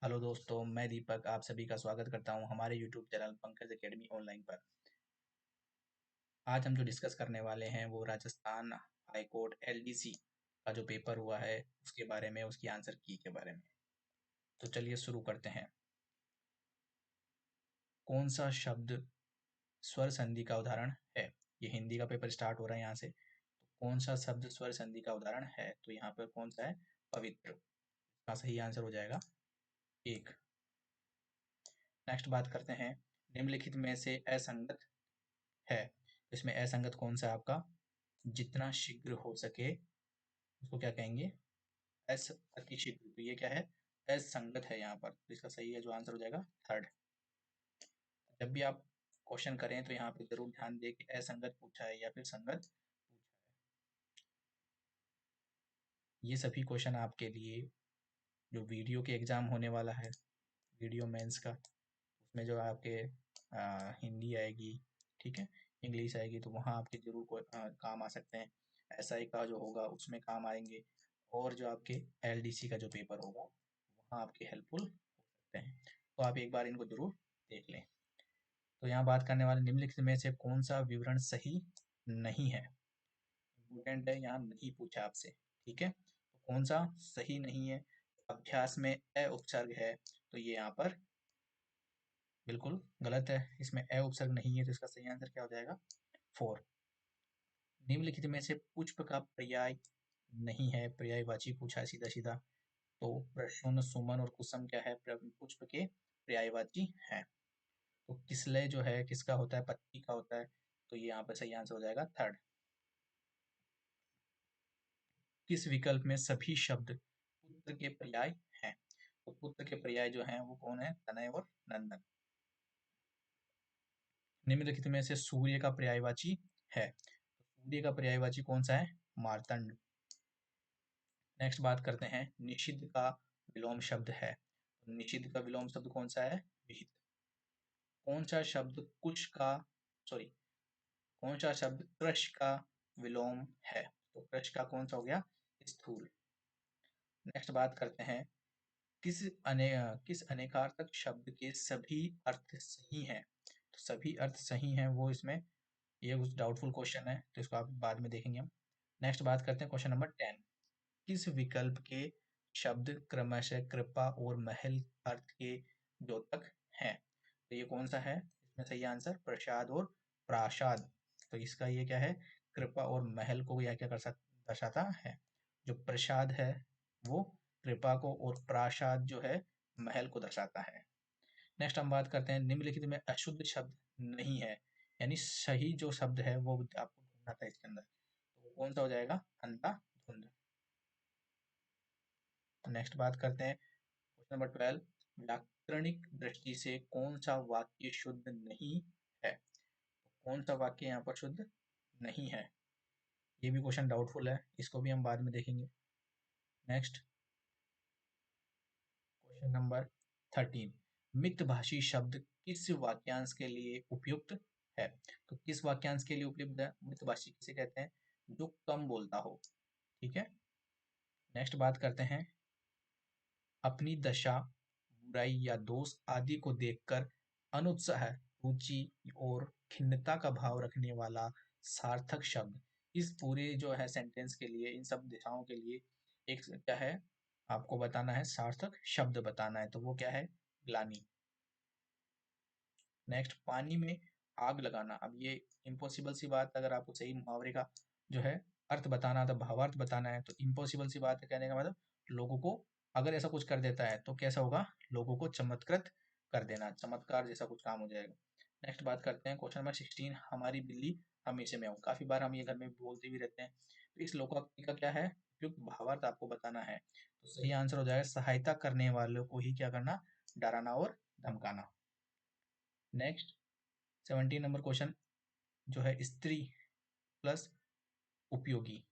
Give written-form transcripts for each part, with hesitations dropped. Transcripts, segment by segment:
Hello दोस्तों, मैं दीपक आप सभी का स्वागत करता हूं हमारे YouTube channel Pankaj academy online पर। आज हम जो डिस्कस करने वाले हैं वो राजस्थान हाई कोर्ट एलडीसी का जो पेपर हुआ है उसके बारे में, उसकी आंसर की के बारे में। तो चलिए शुरू करते हैं। कौन सा शब्द स्वर संधि का उदाहरण है? ये हिंदी का पेपर स्टार्ट हो रहा है यहाँ से। तो कौन सा शब्द स्वर संधि का उदाहरण है? तो यहाँ पर कौन सा है? पवित्र। इसका सही आंसर हो जाएगा एक। नेक्स्ट बात करते हैं, निम्नलिखित में से असंगत है। इसमें असंगत कौन सा है आपका? जितना शीघ्र हो सके उसको क्या कहेंगे? अस अति शीघ्र। तो ये क्या है? असंगत है यहाँ पर। तो इसका सही है जो आंसर हो जाएगा थर्ड। जब भी आप क्वेश्चन करें तो यहाँ पे जरूर ध्यान दें कि असंगत पूछा है या फिर संगत पूछा है। ये सभी क्वेश्चन आपके लिए जो वीडियो के एग्जाम होने वाला है, वीडियो मेंस का, उसमें जो आपके हिंदी आएगी, ठीक है, इंग्लिश आएगी, तो वहाँ आपके जरूर काम आ सकते हैं। एसआई का जो होगा उसमें काम आएंगे, और जो आपके एलडीसी का जो पेपर होगा वहाँ आपके हेल्पफुल हो सकते हैं। तो आप एक बार इनको जरूर देख लें। तो यहाँ बात करने वाले निम्नलिखित में से कौन सा विवरण सही नहीं है? इम्पोर्टेंट है, यहाँ नहीं पूछा आपसे, ठीक है। तो कौन सा सही नहीं है? अभ्यास में अ उपसर्ग है, तो ये यहाँ पर बिल्कुल गलत है। इसमें अ उपसर्ग नहीं है, तो इसका सही आंसर क्या हो जाएगा? फोर। निम्नलिखित में से पुष्प का पर्याय नहीं है, पर्यायवाची पूछा है सीधा सीधा। तो प्रसून, सुमन और कुसुम क्या है? पुष्प के पर्यायवाची है। तो किसलय जो है किसका होता है? पत्ती का होता है। तो ये यहाँ पर सही आंसर हो जाएगा थर्ड। किस विकल्प में सभी शब्द पुत्र के पर्याय हैं? तो पुत्र के पर्याय जो हैं वो कौन है? तनय और नंदन। निम्नलिखित में से सूर्य का पर्यायवाची है, तो सूर्य का पर्यायवाची कौन सा है? मार्तंड। नेक्स्ट बात करते हैं, निषिद्ध का विलोम शब्द है, तो निषिद्ध का विलोम शब्द कौन सा है? विहित। कौन सा शब्द कुश का, सॉरी, कौन सा शब्द कृश का विलोम है? तो कृश का कौन सा हो गया? स्थूल। नेक्स्ट बात करते हैं, किस अने किस अनेकार्थक शब्द के सभी अर्थ सही हैं? तो सभी अर्थ सही हैं वो इसमें, ये कुछ डाउटफुल क्वेश्चन है तो इसको आप बाद में देखेंगे हम। नेक्स्ट बात करते हैं क्वेश्चन नंबर 10। किस विकल्प के शब्द क्रमशः कृपा और महल अर्थ के द्योतक हैं? तो ये कौन सा है? इसमें सही आंसर प्रसाद और प्रासाद। तो इसका ये क्या है? कृपा और महल को यह क्या कर सकता दर्शाता है? जो प्रसाद है वो कृपा को, और प्रासाद जो है महल को दर्शाता है। नेक्स्ट हम बात करते हैं, निम्नलिखित में अशुद्ध शब्द नहीं है, यानी सही जो शब्द है वो आपको ढूंढना था इसके अंदर। तो कौन सा हो जाएगा? अंधाधुंध। नेक्स्ट बात करते हैं क्वेश्चन नंबर 12। व्याकरणिक दृष्टि से कौन सा वाक्य शुद्ध नहीं है? तो कौन सा वाक्य यहाँ पर शुद्ध नहीं है? ये भी क्वेश्चन डाउटफुल है, इसको भी हम बाद में देखेंगे। Next question number 13। मितभाषी शब्द किस वाक्यांश के लिए उपयुक्त है? तो किस वाक्यांश के लिए उपयुक्त है? मितभाषी किसे कहते हैं? जो कम बोलता हो, ठीक है। नेक्स्ट बात करते हैं, अपनी दशा, बुराई या दोष आदि को देखकर अनुत्साह, रुचि और खिन्नता का भाव रखने वाला सार्थक शब्द। इस पूरे जो है सेंटेंस के लिए, इन सब दिशाओं के लिए एक क्या है आपको बताना है? सार्थक शब्द बताना है। तो वो क्या है? ग्लानि। नेक्स्ट, पानी में आग लगाना। अब ये इम्पॉसिबल सी बात, अगर आपको सही मुहावरे का जो है अर्थ बताना था, भावार्थ बताना है, तो इम्पॉसिबल सी बात है कहने का मतलब लोगों को, अगर ऐसा कुछ कर देता है तो कैसा होगा? लोगों को चमत्कृत कर देना, चमत्कार जैसा कुछ काम हो जाएगा। नेक्स्ट बात करते हैं क्वेश्चन नंबर 16। हमारी बिल्ली हमेशा में हो। काफी बार हम ये घर में बोलते भी रहते हैं। तो इस लोकोक्ति का क्या है? उपयुक्त भावार्थ आपको बताना है। तो सही आंसर हो जाएगा, सहायता करने वालों को ही क्या करना? डराना और धमकाना। नेक्स्ट 17 नंबर क्वेश्चन जो है, स्त्री प्लस उपयोगी,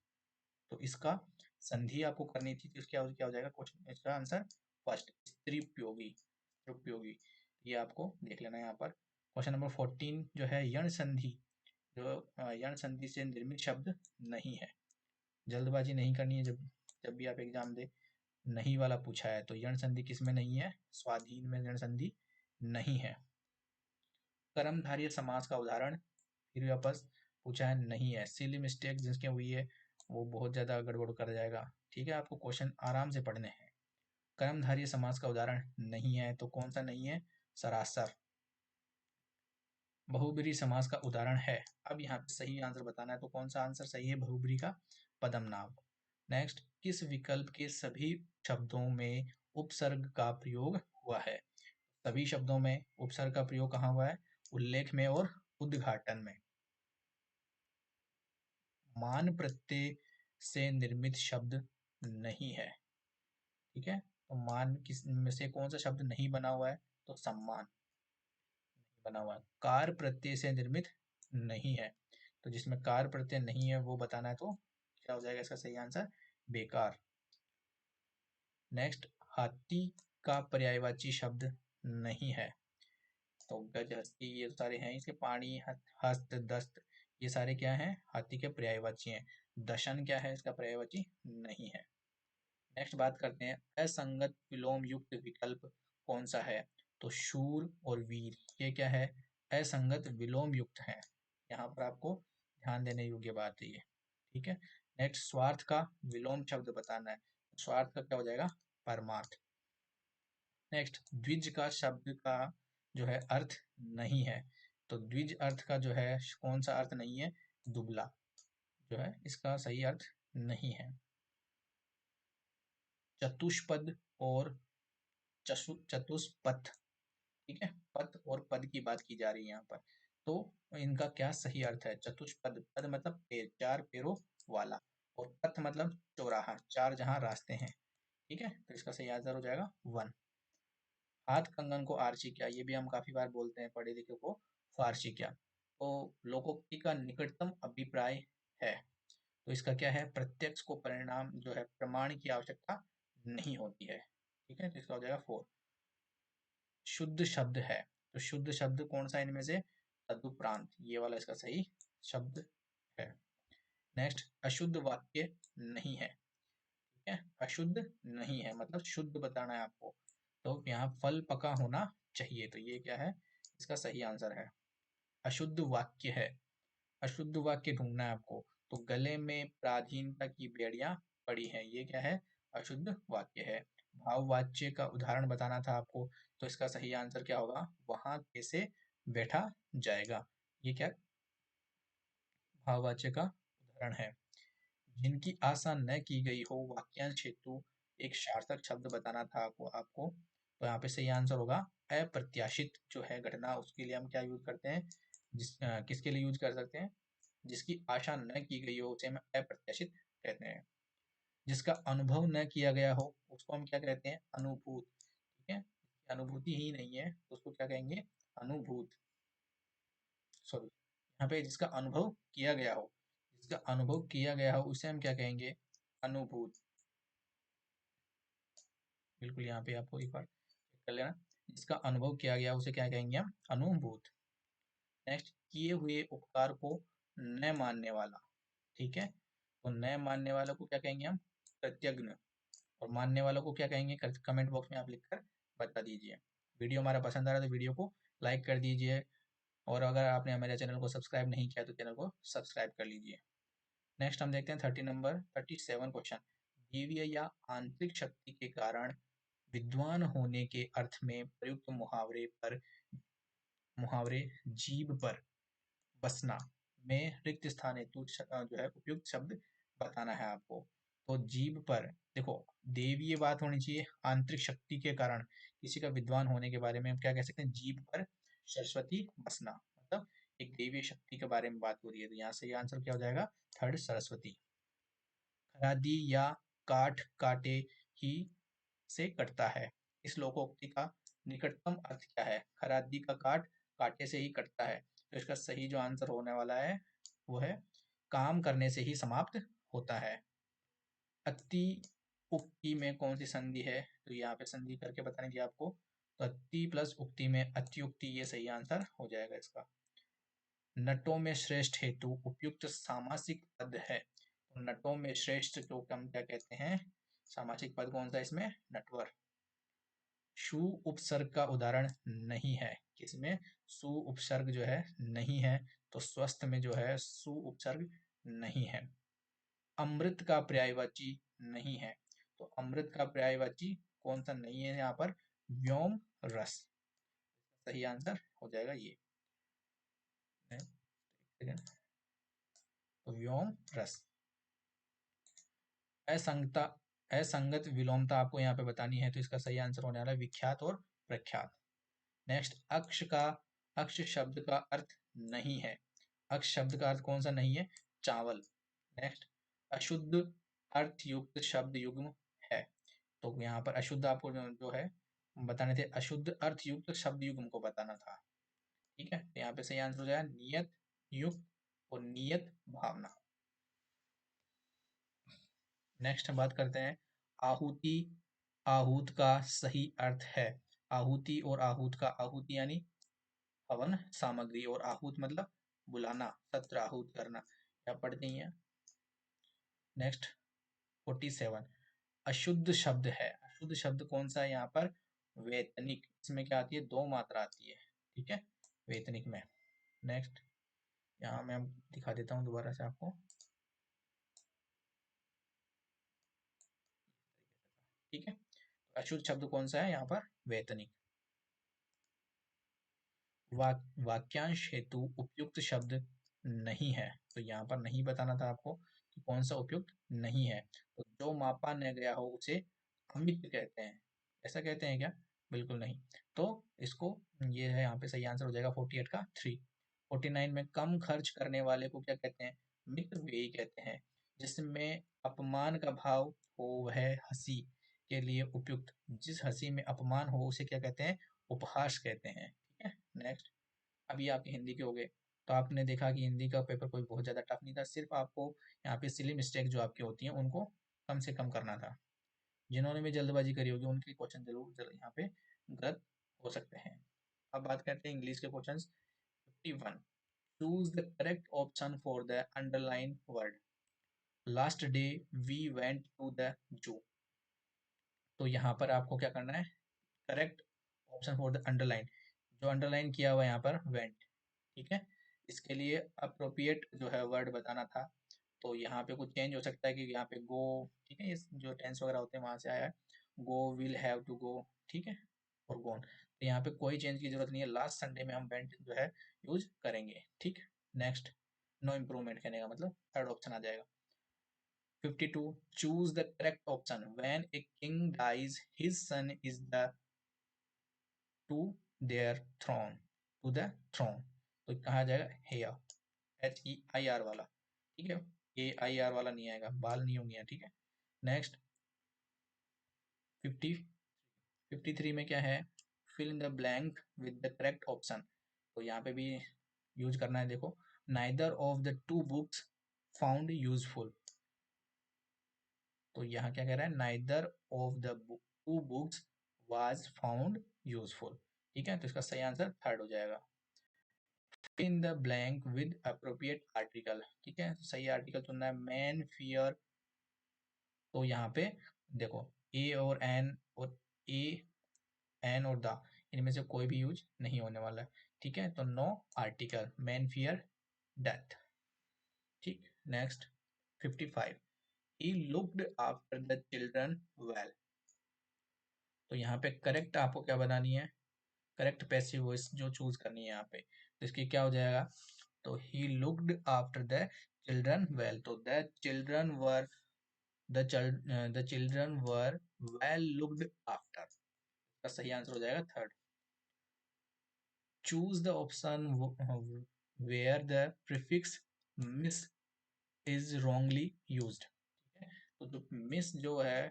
तो इसका संधि आपको करनी थी, तो इसका क्या हो जाएगा क्वेश्चन? इसका आंसर फर्स्ट, स्त्री उपयोगी। उपयोगी ये आपको देख लेना है यहाँ पर। क्वेश्चन नंबर 14 जो है, यण संधि, जो यण संधि से निर्मित शब्द नहीं है। जल्दबाजी नहीं करनी है जब जब भी आप एग्जाम दे। नहीं वाला पूछा है, तो यण संधि किस में नहीं है? स्वाधीन में यण संधि नहीं है। कर्मधारय समास का उदाहरण फिर वापस पूछा है, नहीं है। सिली मिस्टेक जिसके हुई है वो बहुत ज्यादा गड़बड़ कर जाएगा, ठीक है। आपको क्वेश्चन आराम से पढ़ने हैं। कर्मधारय समास का उदाहरण नहीं है, तो कौन सा नहीं है? सरासर। बहुब्रीहि समास का उदाहरण है। अब यहाँ पे सही आंसर बताना है, तो कौन सा आंसर सही है? बहुब्रीहि का पदमनाभ। नेक्स्ट, किस विकल्प के सभी शब्दों में उपसर्ग का प्रयोग हुआ है? सभी शब्दों में उपसर्ग का प्रयोग कहाँ हुआ है? उल्लेख में और उद्घाटन में। मान प्रत्यय से निर्मित शब्द नहीं है, ठीक है। तो मान किस में से कौन सा शब्द नहीं बना हुआ है? तो सम्मान नहीं बना हुआ है। कार प्रत्यय से निर्मित नहीं है, तो जिसमें कार प्रत्यय नहीं है वो बताना है, तो क्या हो जाएगा इसका सही आंसर? बेकार। नेक्स्ट, हाथी का पर्यायवाची शब्द नहीं है, तो गज, हस्ती, ये सारे हैं इसके। पानी, हस्त, दस्त, ये सारे क्या हैं? हाथी के पर्यायवाची हैं। दशन क्या है? इसका पर्यायवाची नहीं है। नेक्स्ट बात करते हैं, असंगत विलोम युक्त विकल्प कौन सा है? तो शूर और वीर, ये क्या है? असंगत विलोम युक्त है। यहाँ पर आपको ध्यान देने योग्य बात है ये, ठीक है। नेक्स्ट, स्वार्थ का विलोम शब्द बताना है। स्वार्थ का क्या हो जाएगा? परमार्थ। नेक्स्ट, द्विज का शब्द का जो है अर्थ नहीं है, तो द्विज अर्थ का जो है कौन सा अर्थ नहीं है? दुबला जो है इसका सही अर्थ नहीं है। चतुष्पद और चतुष्पथ, ठीक है। पथ और पद की बात की जा रही है यहाँ पर, तो इनका क्या सही अर्थ है? चतुष्पद, पद मतलब पैर, चार पैरों वाला, और पथ मतलब चौराहा, चार जहां रास्ते हैं, ठीक है। तो इसका सही आंसर हो जाएगा 1। हाथ कंगन को आरसी क्या, ये भी हम काफी बार बोलते हैं पढ़े लिखे को फारसी क्या, तो लोकोक्ति का निकटतम अभिप्राय है, तो इसका क्या है? प्रत्यक्ष को परिणाम जो है प्रमाण की आवश्यकता नहीं होती है, ठीक है। तो इसका हो जाएगा 4। शुद्ध शब्द है, तो शुद्ध शब्द कौन सा इनमें से? तदुपरांत, ये वाला इसका सही शब्द है। नेक्स्ट, अशुद्ध वाक्य नहीं है, ठीक है। अशुद्ध नहीं है मतलब शुद्ध बताना है आपको, तो यहाँ फल पका होना चाहिए, तो ये क्या है? इसका सही आंसर है। अशुद्ध वाक्य है, अशुद्ध वाक्य ढूंढना है आपको, तो गले में प्राधीनता की बेड़ियां पड़ी हैं, ये क्या है? अशुद्ध वाक्य है। भाववाच्य का उदाहरण बताना था आपको, तो इसका सही आंसर क्या होगा? वहां कैसे बैठा जाएगा, ये क्या भाववाच्य का उदाहरण है। जिनकी आशा न की गई हो, वाक्यांश हेतु एक सार्थक शब्द बताना था आपको, तो यहाँ पे सही आंसर होगा अप्रत्याशित जो है घटना, उसके लिए हम क्या यूज करते हैं? किसके लिए यूज कर सकते हैं? जिसकी आशा न की गई हो उसे हम अप्रत्याशित कहते हैं। जिसका अनुभव न किया गया हो उसको हम क्या कहते हैं? अनुभूत, ठीक है। अनुभूति ही नहीं है तो उसको क्या कहेंगे? अनुभूत। सॉरी, यहाँ पे जिसका अनुभव किया गया हो, जिसका अनुभव किया गया हो उसे हम क्या कहेंगे? अनुभूत। बिल्कुल, यहाँ पे आपको एक बार चेक कर लेना, जिसका अनुभव किया गया उसे क्या कहेंगे? हम अनुभूत। नेक्स्ट, किए हुए उपकार को न मानने वाला, ठीक है। तो न मानने वाला को क्या कहेंगे हम? प्रत्यग्न। और मानने वालों को क्या कहेंगे? कमेंट बॉक्स में आप लिखकर बता दीजिए। वीडियो हमारा पसंद आ रहा है तो वीडियो को लाइक कर दीजिए, और अगर आपने हमारे चैनल को सब्सक्राइब नहीं किया तो चैनल को सब्सक्राइब कर लीजिए। नेक्स्ट हम देखते हैं 37 क्वेश्चन। दिव्य या आंतरिक शक्ति के कारण विद्वान होने के अर्थ में प्रयुक्त मुहावरे जीभ पर बसना में रिक्त स्थान हेतु जो है उपयुक्त शब्द बताना है आपको। तो जीभ पर देखो, देवीय बात होनी चाहिए, आंतरिक शक्ति के कारण किसी का विद्वान होने के बारे में हम क्या कह सकते हैं? जीभ पर सरस्वती बसना, मतलब एक देवीय शक्ति के बारे में बात हो रही है, तो यहाँ से ये आंसर क्या हो जाएगा? 3rd, सरस्वती। खरादी या काठ काटे ही से कटता है, इस लोकोक्ति का निकटतम अर्थ क्या है? खरादी का काठ काटे से ही कटता है, तो इसका सही जो आंसर होने वाला है वो है काम करने से ही समाप्त होता है। अति उक्ति में कौन सी संधि है? तो यहाँ पे संधि करके बताएंगे आपको, तो अति प्लस उक्ति में अत्युक्ति, ये सही आंसर हो जाएगा इसका। नटों में श्रेष्ठ हेतु उपयुक्त सामासिक पद है, तो नटों में श्रेष्ठ को हम क्या कहते हैं? सामासिक पद कौन सा इसमें? नटवर। शु उपसर्ग का उदाहरण नहीं है, किसमें? सु उपसर्ग जो है नहीं है, तो स्वस्थ में जो है सु उपसर्ग नहीं है। अमृत का पर्यायवाची नहीं है, तो अमृत का पर्यायवाची कौन सा नहीं है यहाँ पर? व्योम रस। सही आंसर हो जाएगा ये। तो व्योम रस। असंगता, असंगत विलोमता आपको यहाँ पे बतानी है, तो इसका सही आंसर होने वाला है विख्यात और प्रख्यात। नेक्स्ट, अक्ष का, अक्ष शब्द का अर्थ नहीं है। अक्ष शब्द का अर्थ कौन सा नहीं है? चावल। नेक्स्ट, अशुद्ध अर्थ युक्त शब्द युग्म है, तो यहाँ पर अशुद्ध आपको जो है बताने थे, अशुद्ध अर्थ युक्त शब्द युग्म को बताना था। ठीक है, तो यहाँ पे सही आंसर हो जाएगा नियत युक्त और नियत भावना। नेक्स्ट हम बात करते हैं आहुति। आहूत का सही अर्थ है, आहुति और आहूत का, आहुति यानी हवन सामग्री और आहूत मतलब बुलाना, सत्र आहूत करना, क्या पढ़ते हैं। नेक्स्ट 47, अशुद्ध शब्द है। अशुद्ध शब्द कौन सा है यहाँ पर? वेतनिक। इसमें क्या आती है? दो मात्रा आती है, ठीक है, वेतनिक में। नेक्स्ट, यहाँ मैं दिखा देता हूँ दोबारा से आपको, ठीक है। तो अशुद्ध शब्द कौन सा है यहाँ पर? वेतनिक। वाक्यांश हेतु उपयुक्त शब्द नहीं है, तो यहाँ पर नहीं बताना था आपको कि कौन सा उपयुक्त नहीं है। तो जो मापा न गया हो उसे अमित कहते हैं, ऐसा कहते हैं क्या? बिल्कुल नहीं। तो इसको, ये है यहाँ पे सही आंसर हो जाएगा 48 का 3। 49 में, कम खर्च करने वाले को क्या कहते हैं? मित व्ययी कहते हैं। जिसमें अपमान का भाव हो वह हंसी के लिए उपयुक्त, जिस हंसी में अपमान हो उसे क्या कहते हैं? उपहास कहते हैं। ठीक है, नेक्स्ट। अभी आपके हिंदी के हो गए, तो आपने देखा कि हिंदी का पेपर कोई बहुत ज़्यादा टफ नहीं था, सिर्फ आपको यहाँ पे सिली मिस्टेक जो आपकी होती हैं उनको कम से कम करना था। जिन्होंने भी जल्दबाजी करी होगी उनके क्वेश्चन जरूर यहाँ पे गलत हो सकते हैं। अब बात करते हैं इंग्लिश के question. 51, choose the correct option for the underline word. Last day we went to the zoo. तो यहाँ पर आपको क्या करना है? Correct option for the underline, जो अंडरलाइन किया हुआ यहाँ पर वेंट, ठीक है, इसके लिए अप्रोप्रिएट जो है वर्ड बताना था। तो यहाँ पे कुछ चेंज हो सकता है कि यहाँ पे गो, ठीक है, ये जो टेंस वगैरह होते हैं वहां से आया है, गो, विल, हैव टू गो, ठीक है, और गोन। तो यहाँ पे कोई चेंज की जरूरत नहीं है, लास्ट संडे में हम वेंट जो है यूज करेंगे। ठीक, नेक्स्ट, नो इम्प्रूवमेंट कहने का मतलब थर्ड ऑप्शन आ जाएगा। 52, choose the correct option. When a king dies, his son is the to their throne, to the throne। तो कहा जाएगा हेयर, HEIR वाला, ठीक है, AIR वाला नहीं आएगा, बाल नहीं होंगे, ठीक है। नेक्स्ट 53 में क्या है? Fill in the blank with the correct option. तो यहाँ पे भी यूज करना है, देखो, neither of the two books found useful. तो यहाँ क्या कह रहा है? Neither of the two books was found useful, ठीक है, तो इसका सही आंसर थर्ड हो जाएगा। In the blank with appropriate article, ठीक है, सही आर्टिकल चुनना है। मैन फियर, तो यहाँ पे देखो, ए और एन, और ए, एन और द, इनमें से कोई भी यूज नहीं होने वाला है, ठीक है, तो no article, man fear death. ठीक, next 55, he looked after the children well. तो यहाँ पे करेक्ट आपको क्या बनानी है? करेक्ट पैसिव वॉइस जो चूज करनी है यहाँ पे, तो इसकी क्या हो जाएगा? तो he looked after the children well, तो the children were, the children were well looked after, का सही आंसर हो जाएगा third. Choose the option where the prefix mis is wrongly used, ठीक है, तो जो मिस जो है,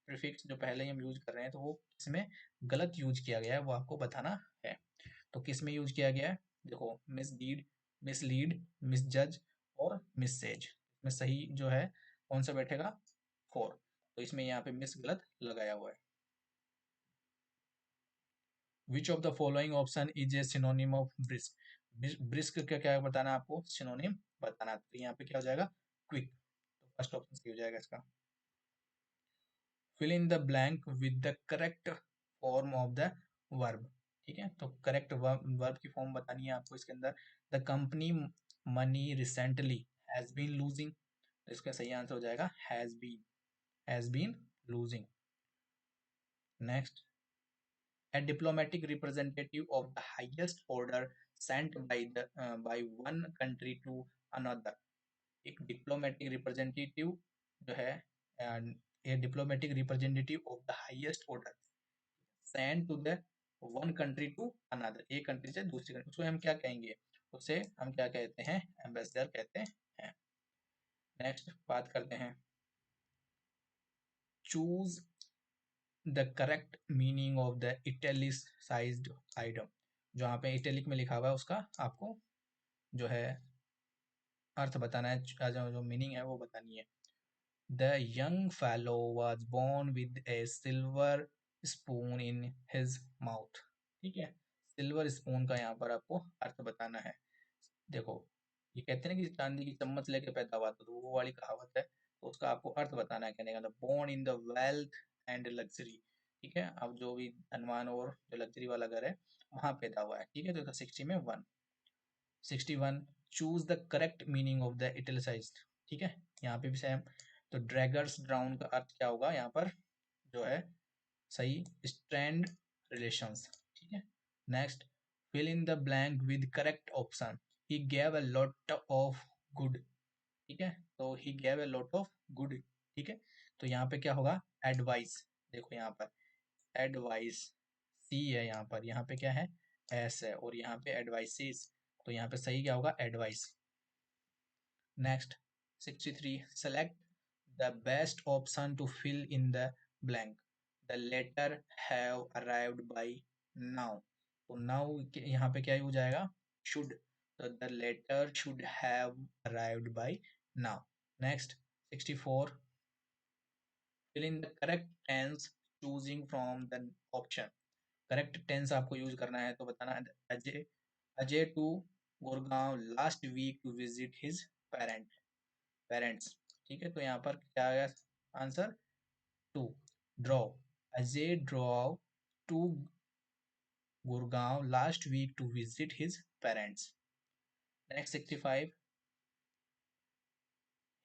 प्रीफिक्स जो पहले ही हम यूज कर रहे हैं, तो वो इसमें गलत यूज किया गया है, वो आपको बताना है। तो किस में यूज किया गया है? देखो, मिसडीड, मिसलीड, मिसजज और मिससेज, इसमें सही जो है कौन सा बैठेगा? 4। तो इसमें यहाँ पे मिस गलत लगाया हुआ है। विच of the following option is a synonym of brisk. Brisk का क्या बताना है आपको? सिनोनिम बताना, तो यहाँ पे क्या हो जाएगा? क्विक, तो फर्स्ट ऑप्शन सही हो जाएगा इसका। Fill in the blank with the correct form of the verb. ठीक है, तो करेक्ट वर्ब की फॉर्म बतानी है आपको इसके अंदर। The company money recently has been losing, तो इसका सही आंसर हो जाएगा has been losing. Next, a diplomatic representative of the highest order sent by one country to another। एक डिप्लोमेटिक रिप्रेजेंटेटिव जो है, ये diplomatic representative of the highest order send to the one country to another, एक country से दूसरी country, उसको हम क्या कहेंगे, उसे हम क्या कहते हैं, एम्बेसडर कहते हैं। नेक्स्ट बात करते हैं, choose the correct meaning of the italicised item. जो यहाँ पे इटैलिक में लिखा हुआ है उसका आपको जो है अर्थ बताना है, जो मीनिंग है वो बतानी है। The young fellow was born with a silver spoon in his mouth. ठीक है, सिल्वर स्पून का यहाँ पर आपको अर्थ बताना है। देखो, ये कहते हैं ना कि चांदी की चम्मच लेके पैदा हुआ था, तो वो वाली कहावत है, तो उसका आपको अर्थ बताना है। कहने का मतलब born in the wealth and luxury. ठीक है, अब जो भी धनवान और जो लग्जरी वाला घर है वहां पैदा हुआ है। ठीक है, तो 60 में 1। 61, choose the correct meaning of the italicised. ठीक है, यहाँ पे भी सेम। तो ड्रैगर्स ड्राउन का अर्थ क्या होगा यहाँ पर जो है सही, स्ट्रैंड रिलेशंस। ठीक है, next, fill in the blank with correct option. He gave a lot of good. ठीक है, तो he gave a lot of good. ठीक है, तो यहाँ पे क्या होगा, एडवाइस। देखो यहाँ पर एडवाइस सी है, यहाँ पे क्या है, एस है, और यहाँ पे एडवाइसिस, तो यहाँ पे सही क्या होगा, advice. Next, 63, select the best option to fill in the blank. The letter have arrived by now. तो नाउ यहाँ पे क्या हो जाएगा, शुड, तो the letter should have arrived by now. Next, 64, fill in the correct tense choosing from the option. Correct tense आपको use करना है, तो बताना है, Ajay Ajay to Gurgaon last week to visit his parents. ठीक है, तो यहाँ पर क्या आया answer, two. Drove, Ajay drove to Gurgaon last week to visit his parents. Next, 65,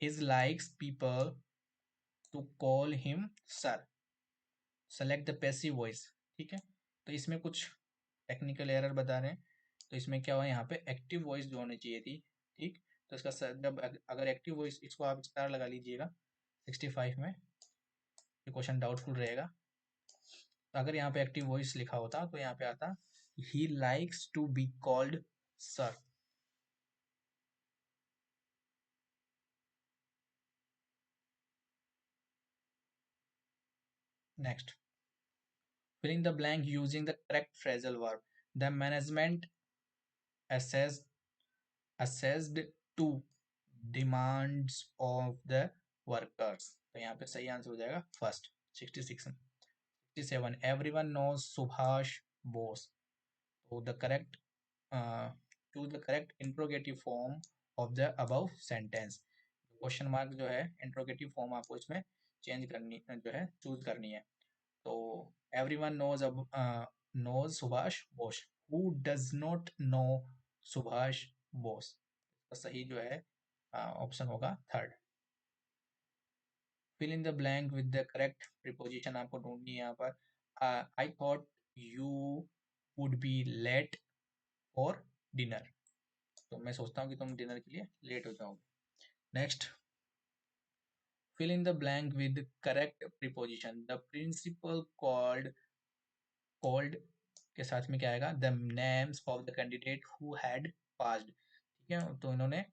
his likes people to call him sir. Select the passive voice. ठीक है, तो इसमें कुछ टेक्निकल एरर बता रहे हैं, तो इसमें क्या हुआ, यहाँ पे एक्टिव वॉइस जो होनी चाहिए थी। ठीक, तो इसका जब अगर एक्टिव वॉइस, इसको आप स्टार लगा लीजिएगा 65 में, ये क्वेश्चन डाउटफुल रहेगा। अगर यहाँ पे एक्टिव वॉइस लिखा होता तो यहाँ पे आता he likes to be called sir. Next, filling the blank using the correct phrasal verb. The management assessed assessed to demands of the workers। तो यहाँ पे सही आंसर हो जाएगा first. 66, 67, everyone knows Subhash Bose. तो the correct choose the correct interrogative form of the above sentence. Question mark जो है interrogative form आपको इसमें चेंज करनी जो है चूज करनी है। तो एवरीवन नोज अब knows Subhash Bose, who does not know Subhash Bose. तो सही जो है ऑप्शन होगा third. Fill in the blank with the correct preposition आपको ढूंढनी है यहाँ पर। I thought you would be late for dinner. तो मैं सोचता हूँ कि तुम डिनर के लिए लेट हो जाओगे। Next, fill in the blank with correct preposition। the principal called के साथ में क्या आएगा, the names of the candidate who had passed। ठीक है, तो इन्होंने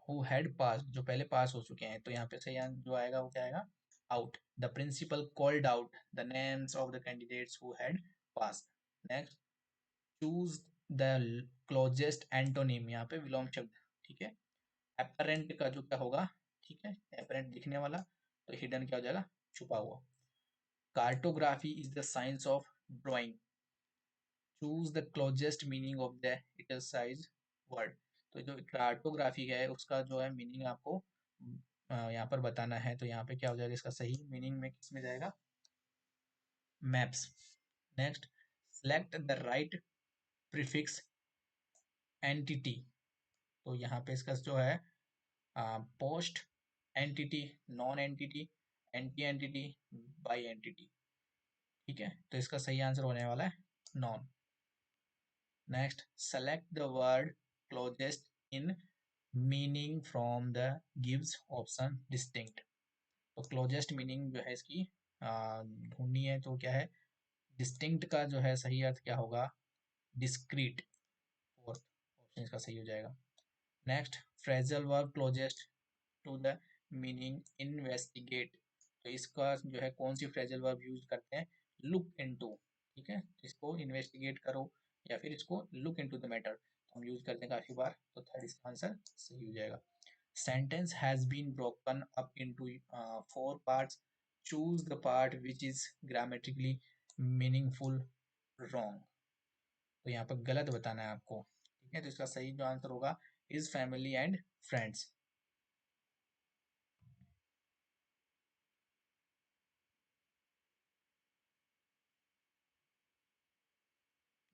who had passed, जो पहले पास हो चुके हैं, तो यहाँ पे सही जो आएगा वो क्या आएगा, out। the principal called out the names of the candidates who had passed। next, choose the closest antonym, यहाँ पे विलोम शब्द। ठीक है, apparent का जो क्या होगा, ठीक है, apparent दिखने वाला, तो hidden क्या हो जाएगा, छुपा हुआ। Cartography is the science of drawing. Choose the closest meaning of the italicised word. तो जो कार्टोग्राफी है उसका जो है मीनिंग आपको यहाँ पर बताना है, तो यहाँ पे क्या हो जाएगा, इसका सही मीनिंग में किस में जाएगा, maps. Next, select the right prefix entity. तो यहाँ पे इसका जो है post entity, non entity, anti entity, by entity. ठीक है, तो इसका सही आंसर होने वाला है non. Next, select the word closest in meaning from the gives option distinct. तो क्लोजेस्ट मीनिंग जो है इसकी ढूंढनी है, तो क्या है, डिस्टिंक्ट का जो है सही अर्थ क्या होगा, डिस्क्रीट। फोर्थ ऑप्शन इसका सही हो जाएगा। Next, phrasal verb closest to the meaning investigate. तो इसका जो है कौन सी फ्रेजल वर्ब यूज करते हैं, लुक इनटू। ठीक है, इसको इन्वेस्टिगेट करो या फिर इसको लुक इनटू द मैटर, तो हम यूज करते हैं काफी बार, तो थर्ड इसका आंसर सही हो जाएगा। Sentence has been broken up into 4 parts, choose the part which is grammatically meaningful, wrong. तो यहाँ पर गलत बताना है आपको। ठीक है, तो इसका सही जो आंसर होगा इज फैमिली एंड फ्रेंड्स।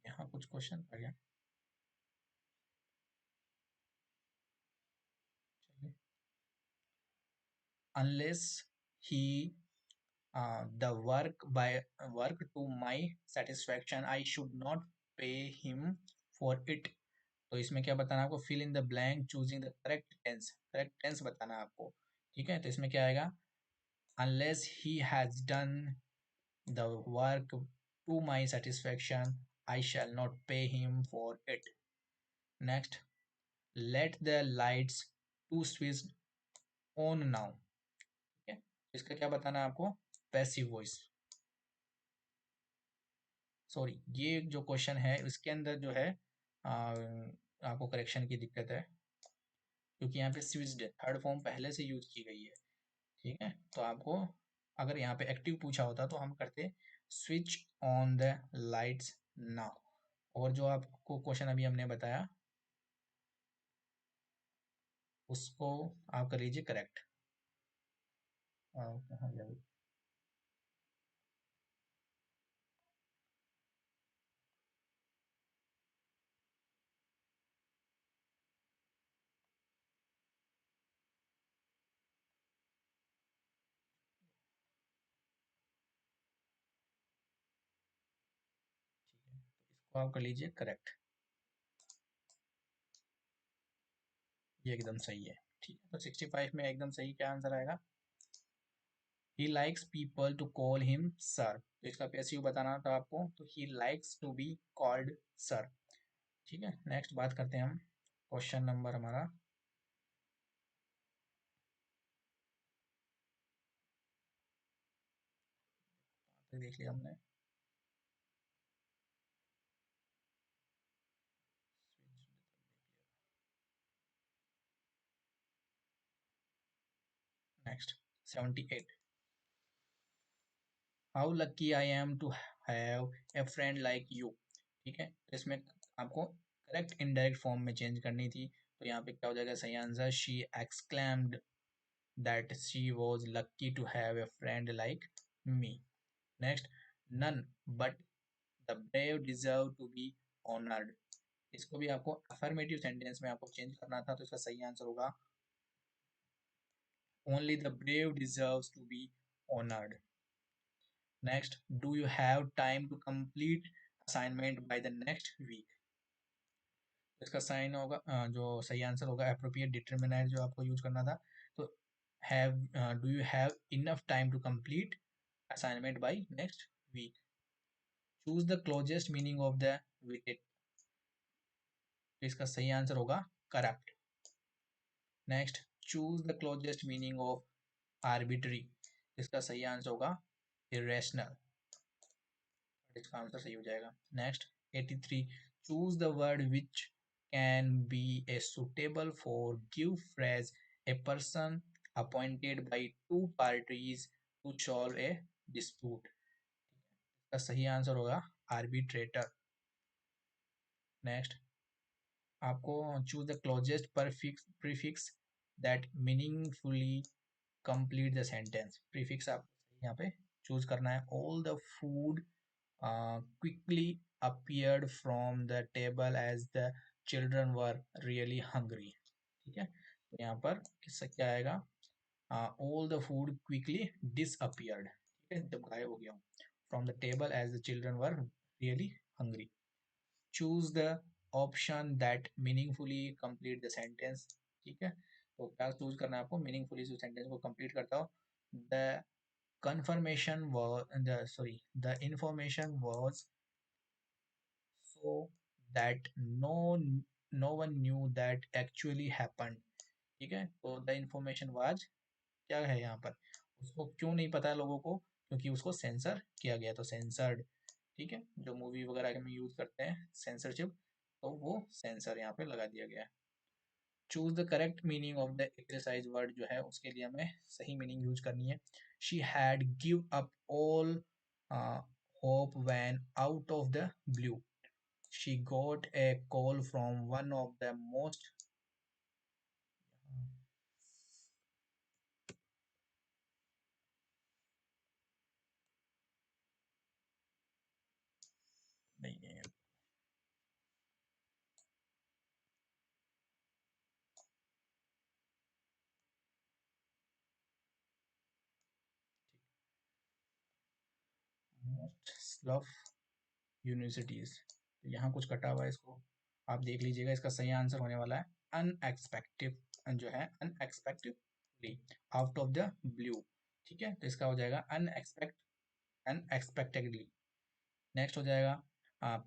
यहाँ कुछ क्वेश्चन आ गया, चलिए। Unless he the work to my satisfaction I should not pay him for it. तो इसमें क्या बताना है आपको, fill in the blank choosing the correct tense बताना है आपको। ठीक है, तो इसमें क्या आएगा, unless he has done the work to my satisfaction I shall not pay him for it. Next, let the lights to switch on now. ठीक है, इसका क्या बताना है आपको, पैसिव वॉइस। सॉरी, ये जो क्वेश्चन है इसके अंदर जो है आपको करेक्शन की दिक्कत है, क्योंकि यहाँ पे स्विच्ड थर्ड फॉर्म पहले से यूज की गई है। ठीक है, तो आपको अगर यहाँ पे एक्टिव पूछा होता तो हम करते switch on the lights now. और जो आपको क्वेश्चन अभी हमने बताया उसको आप कर लीजिए करेक्ट। कहाँ गया भाई? ठीक है, तो इसको आप कर लीजिए करेक्ट, ये एकदम सही है। ठीक है, तो 65 में एकदम सही क्या आंसर आएगा, he likes people to call him sir. तो इसका पैसिव बताना था आपको, तो he likes to be called sir. ठीक है, नेक्स्ट बात करते हैं हम, क्वेश्चन नंबर हमारा तो देख लिया हमने। Next, 78, how lucky I am to have a friend like you. ठीक है, तो इसमें आपको करेक्ट इनडायरेक्ट फॉर्म में चेंज करनी थी, तो यहाँ पे क्या हो जाएगा सही answer, she exclaimed that she was lucky to have a friend like me. Next, none but the brave deserve to be honoured. इसको भी आपको अफर्मेटिव सेंटेंस में आपको चेंज करना था, तो इसका सही आंसर होगा only the brave deserves to be honoured. Next, do you have time to complete assignment by the next week. इसका साइन होगा जो सही आंसर होगा एप्रोप्रिएट डिटरमिनर जो आपको यूज करना था। तो have, do you have enough time to complete assignment by next week. Choose the closest meaning of the vitiated. तो इसका सही आंसर होगा corrupt. Next, choose the closest meaning of arbitrary. इसका सही आंसर होगा इरेशनल, इसका आंसर सही हो जाएगा। Next, 83, choose the word which can be a suitable for give phrase a person appointed by two parties to solve a dispute. इसका सही answer होगा आर्बिट्रेटर। नेक्स्ट, आपको choose the closest prefix that meaningfully complete the sentence, prefix आपको यहाँ पे choose करना है। All the food quickly appeared from the table as the children were really hungry। ठीक है, तो यहाँ पर किससे क्या आएगा, all the food quickly disappeared, ठीक है, जब गायब हो गया from the table as the children were really hungry। choose the option that meaningfully complete the sentence। ठीक है, तो क्या चूज करना है आपको, मीनिंगफुली जो सेंटेंस को कंप्लीट करता हो। the confirmation was the information was so that no one knew that actually happened। ठीक है, तो the information was क्या है यहाँ पर, उसको क्यों नहीं पता है लोगों को, क्योंकि उसको सेंसर किया गया, तो सेंसर्ड। ठीक है, जो मूवी वगैरह में यूज करते हैं सेंसरशिप, तो वो सेंसर यहाँ पे लगा दिया गया है। Choose the correct meaning of the exercise word जो है उसके लिए हमें सही मीनिंग यूज करनी है। She had give up all hope when out of the blue she got a call from one of the most नहीं है, मोस्ट स्लफ यूनिवर्सिटीज, तो यहाँ कुछ कटा हुआ है, इसको आप देख लीजिएगा। इसका सही आंसर होने वाला है अनएक्सपेक्टेड, जो है unexpectedly, out of the blue. ठीक है, तो इसका हो जाएगा अनएक्सपेक्टेडली। नेक्स्ट हो जाएगा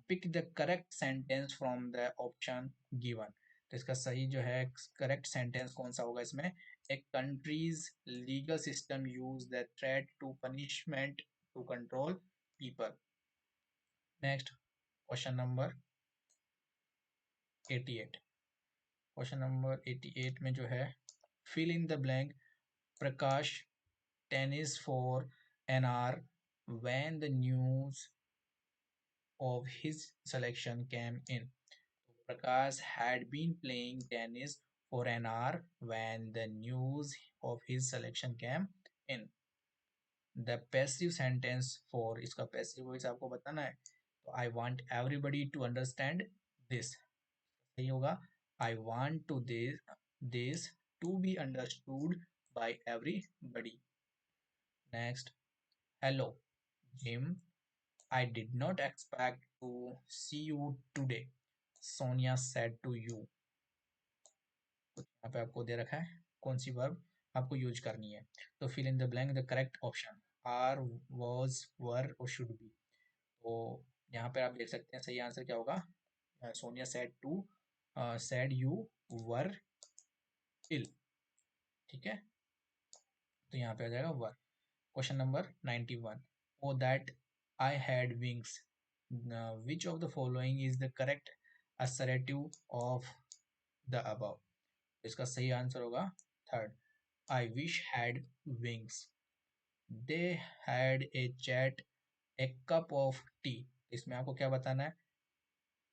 pick the correct sentence from the option given. तो इसका सही जो है करेक्ट सेंटेंस कौन सा होगा इसमें, एक country's legal system use the threat to punishment to control people. Next question number 88। Question number 88 में जो है fill in the blank, Prakash tennis for an hour when the news of his selection came in। Prakash had been playing tennis for an hour when the news of his selection came in। The passive sentence for इसका passive voice आपको बताना है, तो I want everybody to understand this। सही होगा I want to this to be understood by everybody। Next, hello Jim, I did not expect to see you today, Sonia said to you। यहाँ पे आपको दे रखा है कौन सी वर्ब आपको use करनी है, तो fill in the blank the correct option are, was, were or should B. तो यहाँ पे आप देख सकते हैं सही आंसर क्या होगा, Sonia said you were ill. ठीक है, तो यहाँ पे आ जाएगा were. Question number 91, O that I had wings, which of the following is the correct assertive of the above. इसका सही आंसर होगा third, I wish had wings. They had a chat a cup of tea. इसमें आपको क्या बताना है,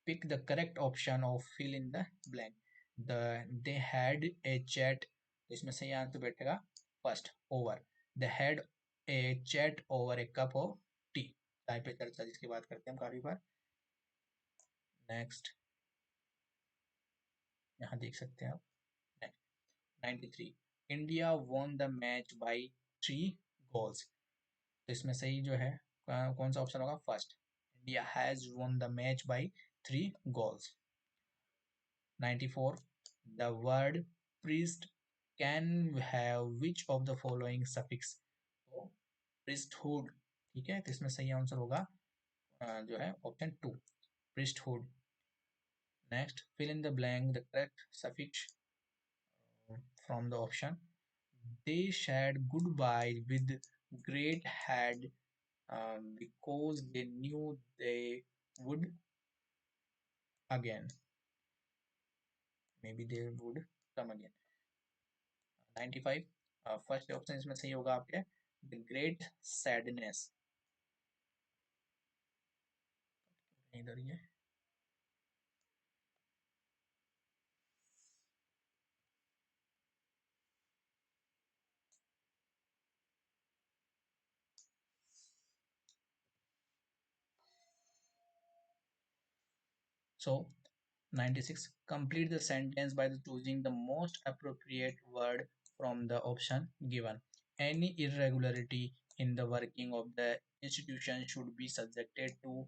pick the correct option of fill in the blank. They had a chat, इसमें सही आंसर बैठेगा first, over. They had a chat over A cup of T, चाय पे चर्चा जिसकी बात करते हैं हम काफी बार। नेक्स्ट यहाँ देख सकते हैं आप 93, India won the match by 3 goals. तो इसमें सही जो है कौन सा ऑप्शन होगा, first, India has won the match by 3 goals. 94, the word priest can have which of the following suffix, तो priesthood। ठीक है, तो इसमें सही आंसर होगा जो है option 2, priesthood। Next, fill in the blank the correct suffix from the option। They said goodbye with great head because they knew they would again, maybe they would come again। 95, first option इसमें सही होगा आपके, the great sadness. इधर ये So 96, complete the sentence by choosing the most appropriate word from the option given. Any irregularity in the working of the institution should be subjected to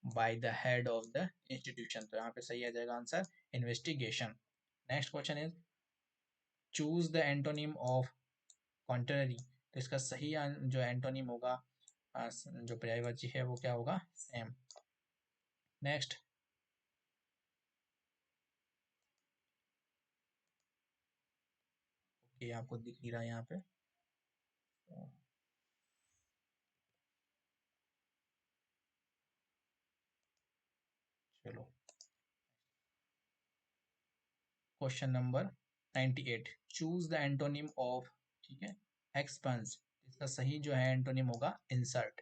by the head of the institution. तो यहाँ पे सही आ जाएगा answer investigation. Next question is choose the antonym of contrary. तो इसका सही जो antonym होगा जो पर्यायवाची है वो क्या होगा? सेम. नेक्स्ट, ये आपको दिख नहीं रहा है यहाँ पे. चलो, question number 98, choose the antonym of, ठीक है, एक्सपेंस. इसका सही जो है एंटोनिम होगा insert.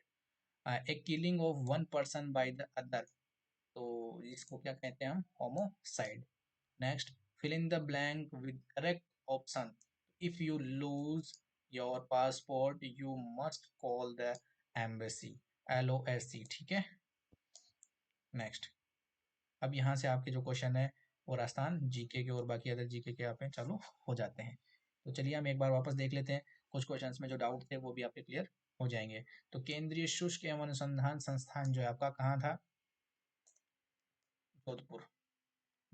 A killing of one person by the other, तो इसको क्या कहते हैं हम? Homicide. Next, fill in the blank with correct option. If you lose your passport you must call the embassy. LOSC. ठीक है. नेक्स्ट, अब यहाँ से आपके जो क्वेश्चन है वो राजस्थान जीके के और बाकी अदर जीके के यहाँ पे चालू हो जाते हैं. तो चलिए हम एक बार वापस देख लेते हैं. कुछ क्वेश्चंस में जो डाउट थे वो भी आपके क्लियर हो जाएंगे. तो केंद्रीय शुष्क एवं अनुसंधान संस्थान जो है आपका कहाँ था? जोधपुर.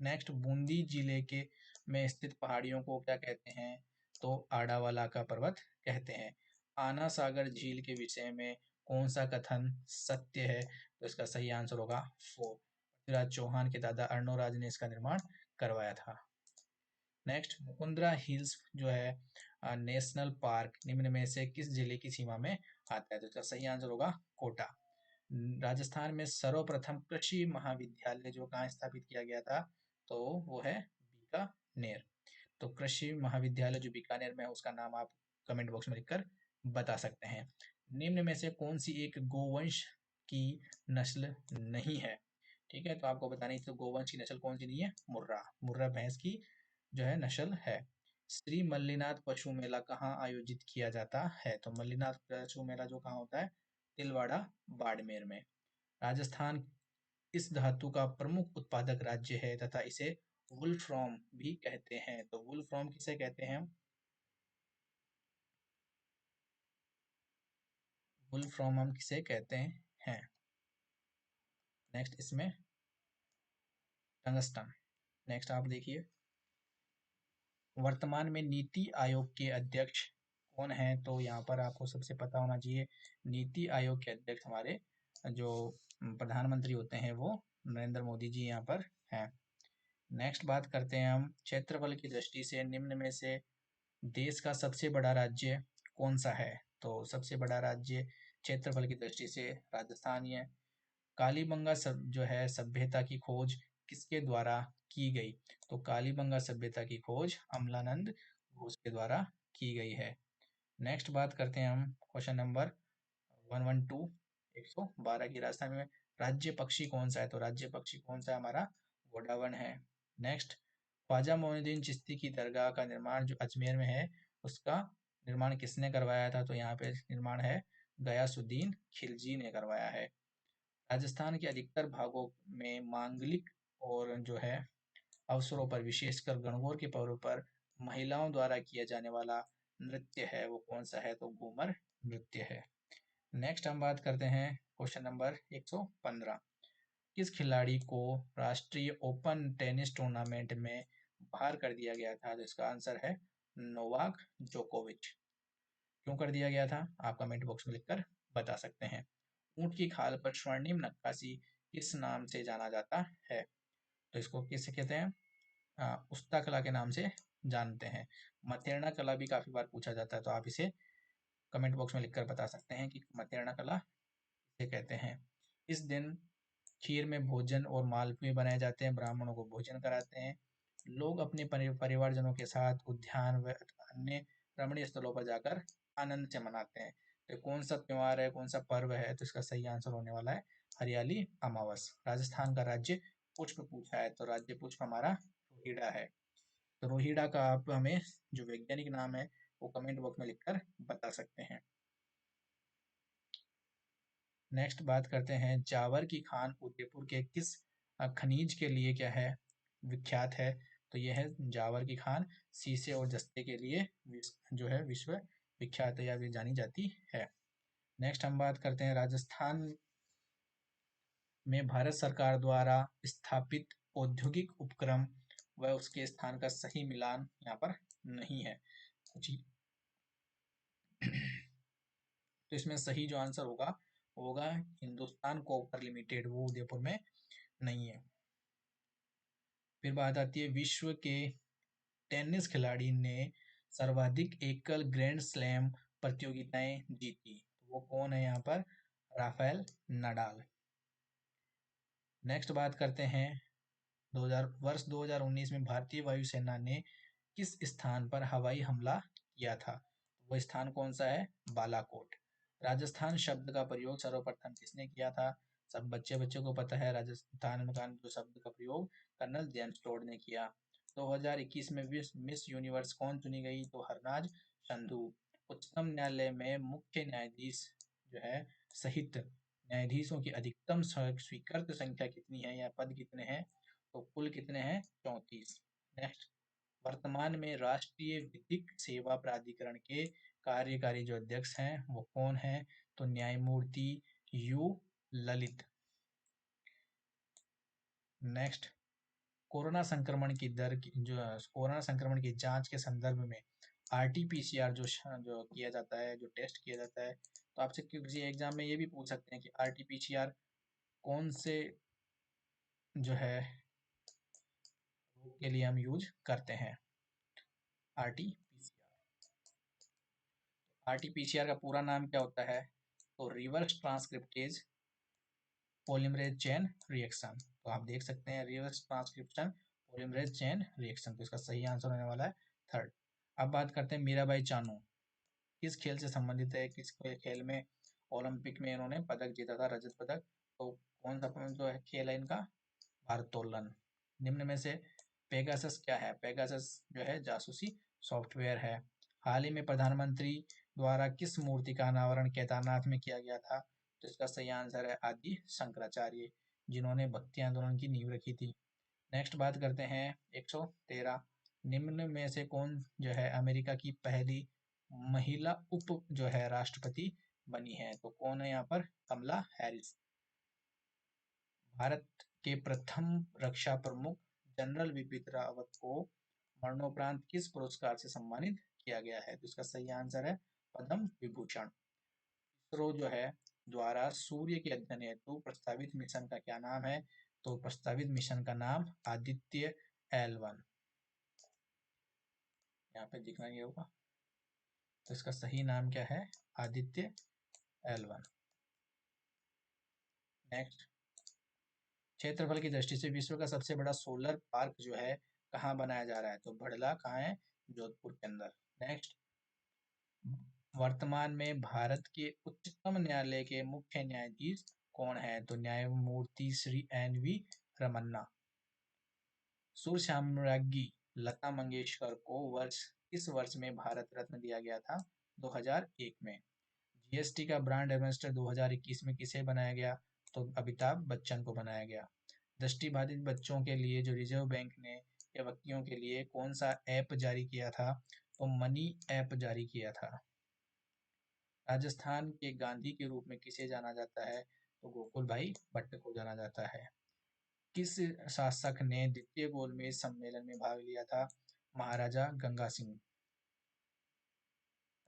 नेक्स्ट, बूंदी जिले के में स्थित पहाड़ियों को क्या कहते हैं? तो आड़ावाला का पर्वत कहते हैं. आना सागर झील के विषय में कौन सा कथन सत्य है? तो इसका सही आंसर होगा 4. पृथ्वीराज चौहान के दादा अर्णोराज ने इसका निर्माण करवाया था. नेक्स्ट, मुकुंदरा हिल्स जो है नेशनल पार्क निम्न में से किस जिले की सीमा में आता है? तो इसका सही आंसर होगा कोटा. राजस्थान में सर्वप्रथम कृषि महाविद्यालय जो कहाँ स्थापित किया गया था? तो वो है बीकानेर. तो कृषि महाविद्यालय जो बीकानेर में है उसका नाम आप कमेंट बॉक्स में लिखकर बता सकते हैं. निम्न में से कौन सी एक गोवंश की नस्ल नहीं है? ठीक है, तो आपको बतानी तो गोवंश की नस्ल कौन सी नहीं है? मुर्रा. मुर्रा भैंस की जो है नस्ल है. श्री मल्लीनाथ पशु मेला कहाँ आयोजित किया जाता है? तो मल्लीनाथ पशु मेला जो कहाँ होता है? तिलवाड़ा बाड़मेर में. राजस्थान इस धातु का प्रमुख उत्पादक राज्य है तथा इसे वुल्फ्रॉम भी कहते हैं. तो वुल्फ्रॉम किसे कहते हैं? वुल्फ्रॉम हम किसे कहते हैं? नेक्स्ट, इसमें टंगस्टन. नेक्स्ट आप देखिए, वर्तमान में नीति आयोग के अध्यक्ष कौन है? तो यहाँ पर आपको सबसे पता होना चाहिए, नीति आयोग के अध्यक्ष हमारे जो प्रधानमंत्री होते हैं वो नरेंद्र मोदी जी यहाँ पर हैं. नेक्स्ट बात करते हैं हम क्षेत्रफल की दृष्टि से निम्न में से देश का सबसे बड़ा राज्य कौन सा है? तो सबसे बड़ा राज्य क्षेत्रफल की दृष्टि से राजस्थान ही है. कालीबंगा सब जो है सभ्यता की खोज किसके द्वारा की गई? तो कालीबंगा सभ्यता की खोज अमलानंद घोष के द्वारा की गई है. नेक्स्ट बात करते हैं हम क्वेश्चन नंबर 112, 112 की राजस्थान में राज्य पक्षी कौन सा है? तो राज्य पक्षी कौन सा है हमारा? वोडावन है. नेक्स्ट, ख्वाजा मोइनुद्दीन चिश्ती की दरगाह का निर्माण जो अजमेर में है उसका निर्माण किसने करवाया था? तो यहाँ पे निर्माण है गयासुद्दीन खिलजी ने करवाया है. राजस्थान के अधिकतर भागों में मांगलिक और जो है अवसरों पर विशेषकर गणगौर के पर्व पर महिलाओं द्वारा किया जाने वाला नृत्य है वो कौन सा है? तो घूमर नृत्य है. नेक्स्ट हम बात करते हैं क्वेश्चन नंबर 115, किस खिलाड़ी को राष्ट्रीय ओपन टेनिस टूर्नामेंट में बाहर कर दिया गया था? तो इसका आंसर है नोवाक जोकोविच. क्यों कर दिया गया था आप कमेंट बॉक्स में लिखकर बता सकते हैं. ऊंट की खाल पर स्वर्णिम नक्काशी किस नाम से जाना जाता है? तो इसको किससे कहते हैं? उस्ता कला के नाम से जानते हैं. मतेरणा कला भी काफी बार पूछा जाता है तो आप इसे कमेंट बॉक्स में लिखकर बता सकते हैं कि मतेरणा कला किसे कहते हैं. इस दिन खीर में भोजन और मालपुए बनाए जाते हैं, ब्राह्मणों को भोजन कराते हैं. लोग अपने परिवारजनों के साथ उद्यान व अन्य रमणीय स्थलों पर जाकर आनंद से मनाते हैं. तो कौन सा त्योहार है, कौन सा पर्व है? तो इसका सही आंसर होने वाला है हरियाली अमावस. राजस्थान का राज्य पुष्प पूछा है तो राज्य पुष्प हमारा रोहिड़ा है. तो रोहिड़ा का आप हमें जो वैज्ञानिक नाम है वो कमेंट बॉक्स में लिखकर बता सकते हैं. नेक्स्ट बात करते हैं जावर की खान उदयपुर के किस खनिज के लिए क्या है विख्यात है, तो यह है जावर की खान। शीशे और जस्ते के लिए जो है विश्व विख्यात है या फिर जानी जाती है। नेक्स्ट हम बात करते हैं राजस्थान में भारत सरकार द्वारा स्थापित औद्योगिक उपक्रम व उसके स्थान का सही मिलान यहाँ पर नहीं है। तो इसमें सही जो आंसर होगा वो होगा हिंदुस्तान कॉपर लिमिटेड, वो उदयपुर में नहीं है। फिर बात आती है विश्व के टेनिस खिलाड़ी ने सर्वाधिक एकल ग्रैंड स्लैम प्रतियोगिताएं जीती, वो कौन है यहाँ पर? Rafael Nadal. नेक्स्ट बात करते हैं 2019 में भारतीय वायुसेना ने किस स्थान पर हवाई हमला किया था? वो स्थान कौन सा है? बालाकोट। राजस्थान शब्द का प्रयोग सर्वप्रथम किसने किया था? सब बच्चों को पता है, राजस्थान का जो शब्द का प्रयोग कर्नल जेम्स टोड ने किया। 2021 में मिस यूनिवर्स कौन चुनी गई? तो हरनाज संधू। उच्चतम न्यायालय में मुख्य न्यायाधीश जो है सहित न्यायाधीशों की अधिकतम स्वीकृत संख्या कितनी है या पद कितने हैं? तो कुल कितने हैं? 34। नेक्स्ट, वर्तमान में राष्ट्रीय विधिक सेवा प्राधिकरण के कार्यकारी जो अध्यक्ष हैं वो कौन है? तो न्यायमूर्ति यू ललित। नेक्स्ट, कोरोना संक्रमण की दर जो कोरोना संक्रमण की जांच के संदर्भ में आरटीपीसीआर जो किया जाता है, जो टेस्ट किया जाता है, तो आपसे किसी एग्जाम में ये भी पूछ सकते हैं कि आरटीपीसीआर कौन से जो है रोग के लिए हम यूज करते हैं? आरटीपीसीआर का पूरा नाम क्या होता है? तो reverse transcriptase polymerase chain reaction. तो आप देख सकते हैं reverse transcription polymerase chain reaction, तो इसका सही आंसर होने वाला है थर्ड। अब बात करते हैं मीराबाई चानू किस खेल से संबंधित है? किस खेल में ओलंपिक में इन्होंने पदक जीता था, रजत पदक? तो कौन सा जो है खेल है इनका? भारोत्तोलन। निम्न में से पेगासस क्या है? पेगासस जो है जासूसी सॉफ्टवेयर है। हाल ही में प्रधानमंत्री द्वारा किस मूर्ति का अनावरण केदारनाथ में किया गया था? तो इसका सही आंसर है आदि शंकराचार्य, जिन्होंने भक्ति आंदोलन की नींव रखी थी। नेक्स्ट बात करते हैं 113, निम्न में से कौन जो है अमेरिका की पहली महिला उप जो है राष्ट्रपति बनी है? तो कौन है यहाँ पर? कमला हैरिस। भारत के प्रथम रक्षा प्रमुख जनरल बिपिन रावत को मरणोपरांत किस पुरस्कार से सम्मानित किया गया है? तो इसका सही आंसर है पद्म विभूषण। इसरो जो है द्वारा सूर्य के अध्ययन हेतु प्रस्तावित मिशन का क्या नाम है? तो प्रस्तावित मिशन का नाम आदित्य L1। यहाँ पे दिखना ही होगा, तो इसका सही नाम क्या है? आदित्य L1। नेक्स्ट, क्षेत्रफल की दृष्टि से विश्व का सबसे बड़ा सोलर पार्क जो है कहाँ बनाया जा रहा है? तो भड़ला कहाँ है? जोधपुर के अंदर। नेक्स्ट, वर्तमान में भारत के उच्चतम न्यायालय के मुख्य न्यायाधीश कौन है? तो न्यायमूर्ति श्री NV रमन्ना। सुर साम्राज्ञी लता मंगेशकर को किस वर्ष में भारत रत्न दिया गया था? 2001 में। जीएसटी का ब्रांड एम्बेसडर 2021 में किसे बनाया गया? तो अमिताभ बच्चन को बनाया गया। दृष्टिबाधित बच्चों के लिए जो रिजर्व बैंक ने या व्यक्तियों के लिए कौन सा ऐप जारी किया था? तो मनी ऐप जारी किया था। राजस्थान के गांधी के रूप में किसे जाना जाता है? तो गोकुल भाई भट्ट को जाना जाता है। किस शासक ने द्वितीय गोलमेज सम्मेलन में भाग लिया था? महाराजा गंगा सिंह।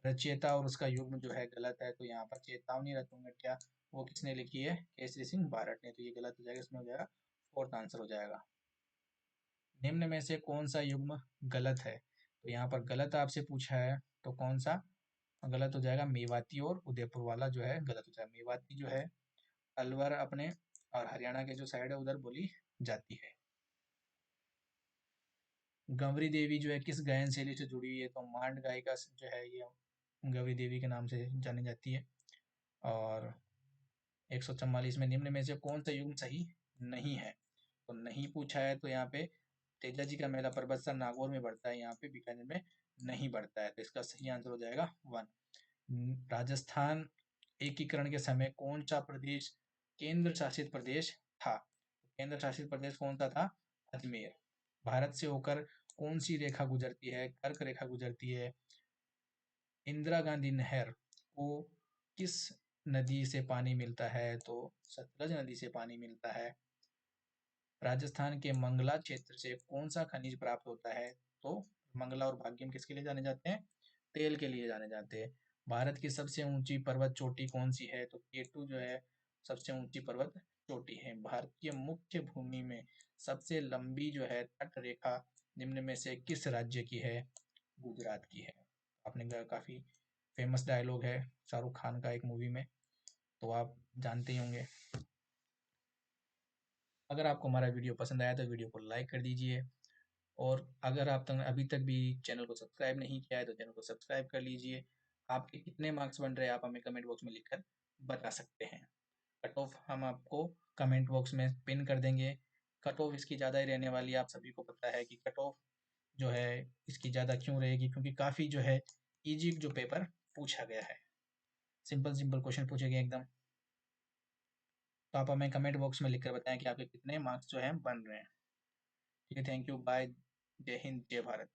रचयिता और उसका युग्म जो है गलत है, तो यहाँ पर चेतावनी रतुंगटिया वो किसने लिखी है? केसरी सिंह बारट ने, तो ये गलत हो जाएगा, इसमें हो जाएगा फोर्थ आंसर हो जाएगा। निम्न में से कौन सा युग्म गलत है? तो यहाँ पर गलत आपसे पूछा है, तो कौन सा गलत हो जाएगा? मेवाती और उदयपुर वाला जो है गलत हो जाएगा। मेवाती जो है अलवर अपने और हरियाणा के जो साइड है उधर बोली जाती है। गंवरी देवी जो है किस गायन शैली से जुड़ी हुई है? तो मांड गायिका जो है ये गंवरी देवी के नाम से जानी जाती है। और 144 में निम्न में से कौन सा युग्म सही नहीं है? तो नहीं पूछा है, तो यहाँ पे तेजा जी का मेला परबतसर नागौर में बढ़ता है, यहाँ पे बीकानेर में नहीं बढ़ता है, तो इसका सही आंसर हो जाएगा 1। राजस्थान एकीकरण के समय कौन सा प्रदेश केंद्र शासित प्रदेश था? केंद्र शासित प्रदेश कौन सा था? अजमेर। भारत से होकर कौन सी रेखा गुजरती है? कर्क रेखा गुजरती है। इंदिरा गांधी नहर को किस नदी से पानी मिलता है? तो सतलज नदी से पानी मिलता है। राजस्थान के मंगला क्षेत्र से कौन सा खनिज प्राप्त होता है? तो मंगला और भाग्यम किसके लिए जाने जाते हैं? तेल के लिए जाने जाते हैं। भारत की सबसे ऊंची पर्वत चोटी कौन सी है? तो केटू जो है सबसे ऊंची पर्वत चोटी है। भारतीय मुख्य भूमि में सबसे लंबी जो है तट रेखा निम्न में से किस राज्य की है? गुजरात की है। आपने काफी फेमस डायलॉग है शाहरुख खान का एक मूवी में, तो आप जानते ही होंगे। अगर आपको हमारा वीडियो पसंद आया तो वीडियो को लाइक कर दीजिए, और अगर आप तक अभी तक भी चैनल को सब्सक्राइब नहीं किया है तो चैनल को सब्सक्राइब कर लीजिए। आपके कितने मार्क्स बन रहे हैं आप हमें कमेंट बॉक्स में लिखकर बता सकते हैं। कट ऑफ हम आपको कमेंट बॉक्स में पिन कर देंगे। कट ऑफ इसकी ज़्यादा ही रहने वाली है, आप सभी को पता है कि कट ऑफ जो है इसकी ज़्यादा क्यों रहेगी, क्योंकि काफ़ी जो है इजी जो पेपर पूछा गया है, सिंपल सिंपल क्वेश्चन पूछे गए एकदम। तो आप हमें कमेंट बॉक्स में लिखकर बताएं कि आपके कितने मार्क्स जो हैं बन रहे हैं। ठीक है, थैंक यू, बाय, जय हिंद, जय भारत।